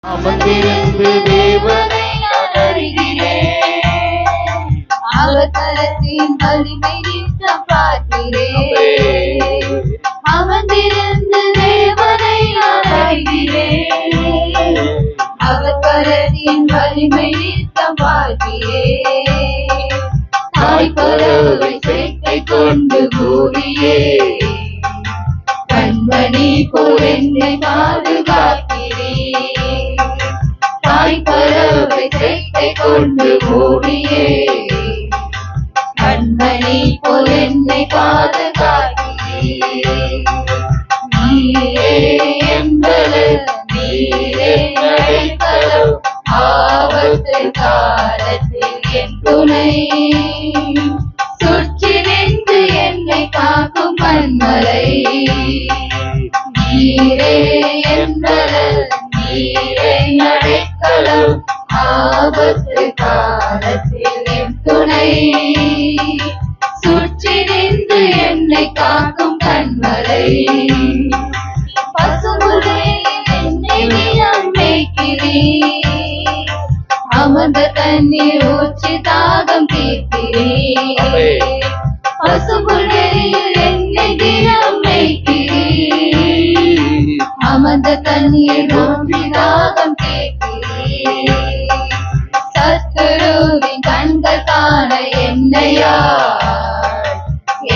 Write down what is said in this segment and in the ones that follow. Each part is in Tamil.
அமர்ந்திருந்து தேவனை நான் அறிகிறேன். அவர் கரத்தின் வலிமை நித்தம் பார்க்கிறேன். அமர்ந்திருந்து தேவனை நான் அறிகிறேன். அவர் கரத்தின் வலிமை நித்தம் பார்க்கிறேன். தாய் பறவை சேட்டை கொண்டு கூடியே கண்மணி போல் என்னை பாதுகாக்கிறேன். தாய் பறவை சேட்டை கொண்டு கூடியே கண்மணி போல் என்னை பாதுகாக்கிறேன். நீரே என்பது நீரே அடைக்கலம், ஆபத்து காலத்தில் என் துணை. சுற்றி நின்று என்னை காக்கும் கண்மலை. நீரே என்பது நீரே அடைக்கலம், ஆபத்து காலத்தில் என் துணை. சுற்றி நின்று என்னை காக்கும் கண்மலை. பசும்புல்வெளியில் என்னை நீர் மேய்க்கிறீர். அமர்ந்த தண்ணீர் ஊற்றி தாகம் தீர்க்கிறீர். பசும்புல்வெளியில் என்னை நீர் மேய்க்கிறீர். அமர்ந்த தண்ணீர் ஊற்றி தாகம் தீர்க்கிறீர். சத்துருவின் கண்கள் காண என்னையா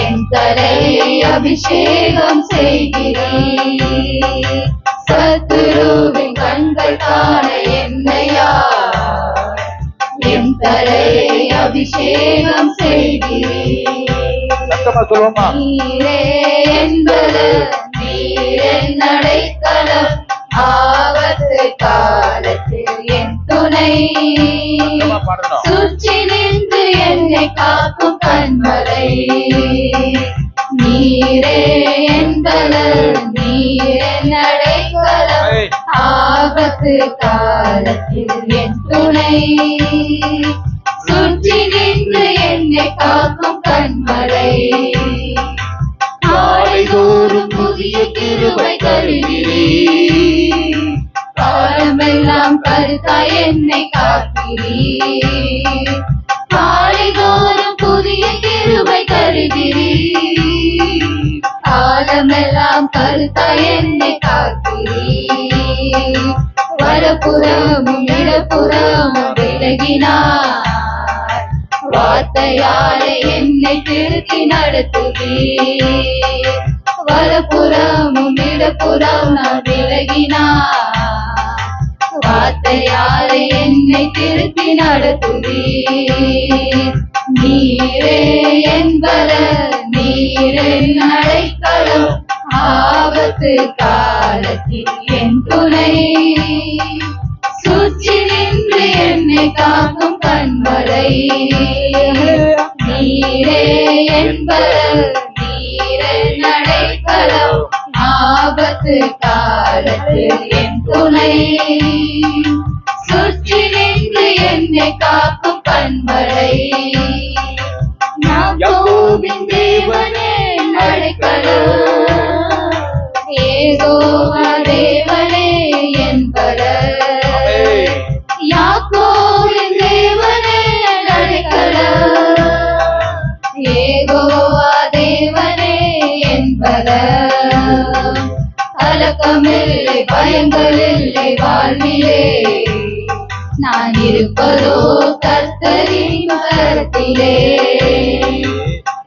என் தலையை அபிஷேகம் செய்கிறீர். சத்துருவின் கண்கள் காண என்னையா என் தலையை அபிஷேகம் செய்கிறீர். நீரே என்பது நீரின் அடைக்கலம், ஆபத்து காலத்தில் என் துணை. சுற்றி நின்று என்னை காக்கும் கண்மலை. நீரே என்பது நீரின் அடைக்கலம், ஆபத்து காலத்தில் என் துணை. சுற்றி நின்று என்னை காக்கும் கண்மலை. நாளைதோறும் புதிய கிருபை தருகிறீர். காலமெல்லாம் கருத்தாய் என்னை காக்கிறீர். காலைதோறும் புதிய கிருபை தருகிறீர். காலமெல்லாம் கருத்தாய் என்னை காக்கிறீர். வலப்புறமும் இடப்புறமும் விலகினார். வார்த்தையாலே என்னை திருத்தி நடத்துவீர். வலப்புறமும் இடப்புறம் நான் விலகினார். வார்த்தையாலே என்னை திருத்தி நடத்துவீர். நீரே என்பது நீரின் அடைக்கலம், ஆபத்து காலத்தில் என் துணை. சுற்றி நின்று என்னை காக்கும் கண்மலை. நீரே என்பது நீரின் அடைக்கலம், ஆபத்து காலத்தில் என் துணை. சுற்றி நின்று என்னை காக்கும் கண்மலை. யாக்கோபின் தேவனே அடைக்கலம், யெகோவா தேவனே என்பவர். யாக்கோபின் தேவனே அடைக்கலம், யெகோவா தேவனே என்பவர். கலக்கமில்லை பயங்களில்லை வாழ்விலே, நான் இருப்பதோ கர்த்தரின் கரத்திலே.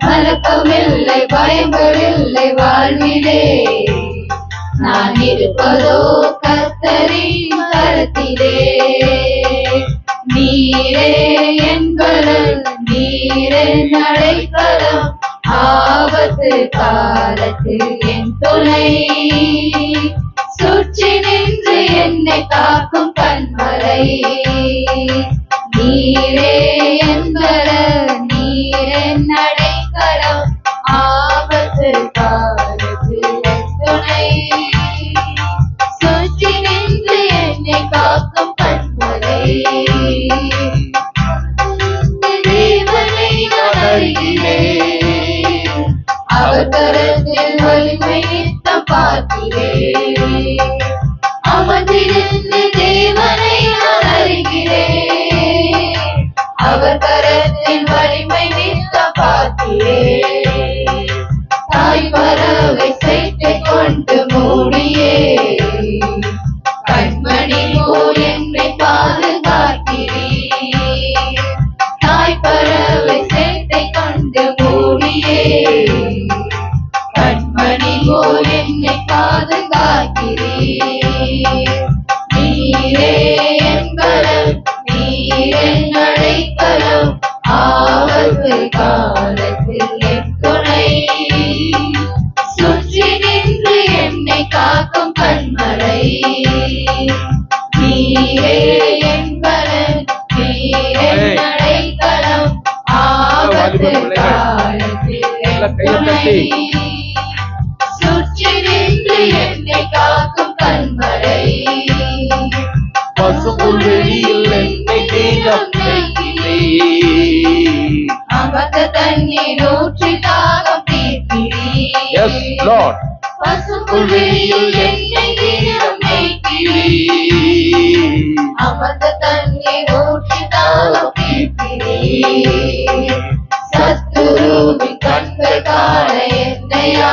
கலக்கமில்லை பயங்களில்லை வாழ்விலே, நான் இருப்பதோ கர்த்தரின் கரத்திலே. நீரே என்பது நீரின் அடைக்கலம், ஆபத்து காலத்தில் என் துணை. சுற்றி நின்று என்னை காக்கும் கண்மலை. நீரே என்பது நீரின் அடைக்கலம், ஆபத்து காலத்தில் என் துணை. சுற்றி நின்று என்னை காக்கும் கண்மலை. தேவனை நான் அறிகிறேன். அவர் கரத்தில் வலிமை நித்தம் பார்க்கிறேன். அமர்ந்திருந்து பசும்புல்வெளியில் என்னை தினம் மேய்க்கிறீர். அமர்ந்த தண்ணீர் ஊற்றி தாகம் Yes, தீர்க்கிறீர். Lord. பசும்புல்வெளியில் என்னை தினம் மேய்க்கிறீர். அமர்ந்த தண்ணீர் ஊற்றி தாகம் தீர்க்கிறீர். சத்துருவின் கண்கள் காண என்னையா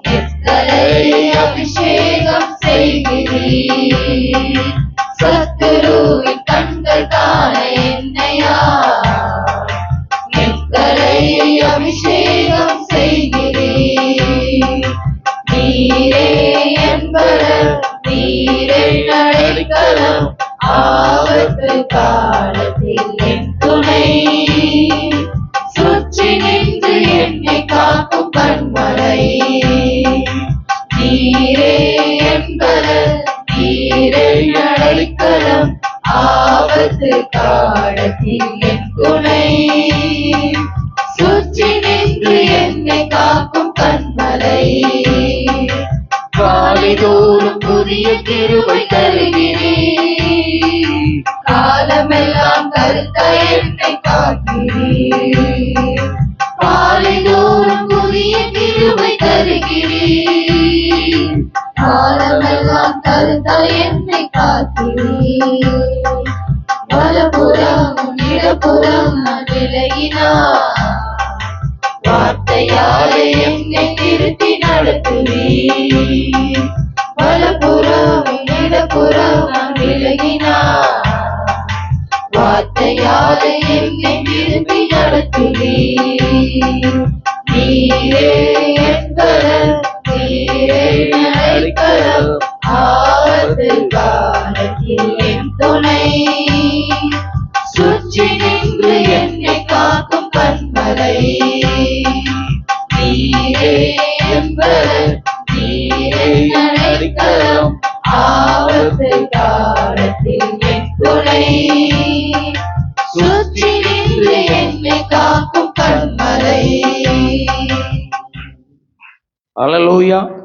எத்தனை அபிஷேகம் செய்கிறீர். சத்துருவின் கண்கள் காண என்னையா எத்தனை அபிஷேகம் செய்கிறீர். நீரே என்பவர் நீரே அடைக்கலம் ஆபத்து காலத்தில் என் துணை. சுற்றி நின்று என்னை காக்கும் கண்மலை. நீரே என்பவர் நீரே அடைக்கலம் ஆபத்து காலத்தில் என் துணை. சுற்றி நின்று என்னை காக்கும் கண்மலை. காலைதோறும் புதிய கிருபை தருகிறீர். காலமெல்லாம் கருத்தாய் என்னை காக்கிறீர். காலைதோறும் புதிய கிருபை தருகிறீர். காலமெல்லாம் கருத்தாய் என்னை காக்கிறீர். வலப்புறம் இடப்புறம் நான் விலகினார். வார்த்தையாலே என்னை திருத்தி நடத்துவீர். வலப்புறம் இடப்புறம் நான் விலகினார். வார்த்தையாலே என்னை திருத்தி நடத்துவீர். நீரே என்பவர் நீரே அடைக்கலம் ஆபத்து காலத்தில் என் துணை. சுற்றி நின்று என்னை காக்கும் கண்மலை. நீரே என்பவர் நீரே அடைக்கலம் ஆபத்து காலத்தில் என் துணை. சுற்றி நின்று என்னை காக்கும் கண்மலை. அல்லேலூயா.